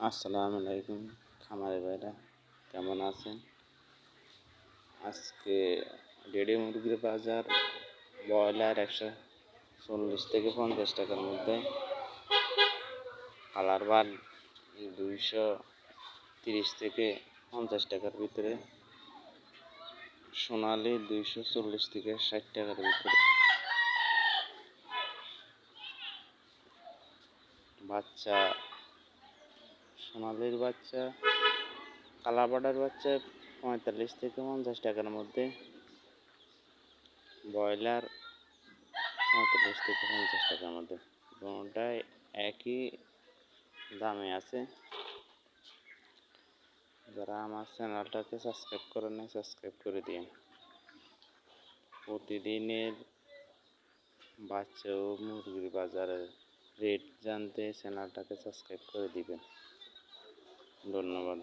আসসালামু আলাইকুম খামারে ভাইরা, কেমন আছেন? আজকে ডেড়ি মুরগির বাজার ব্রয়লার 140 থেকে 50 টাকার মধ্যে, কালার বার্ড 230 থেকে 50 টাকার ভিতরে, সোনালি 240 থেকে 60 টাকার ভিতরে। বাচ্চা সোনালির বাচ্চা, কালার বার্ডের বাচ্চা 45 থেকে 50 টাকার মধ্যে, ব্রয়লার 45 থেকে 50 টাকার মধ্যে। দুটোটাই একই দামে আছে। যারা আমার চ্যানেলটাকে সাবস্ক্রাইব করেন নাই, সাবস্ক্রাইব করে দিন। প্রতিদিনের বাচ্চা ও মুরগির বাজারের রেট জানতে চ্যানেলটাকে সাবস্ক্রাইব করে দিবেন। ধন্যবাদ।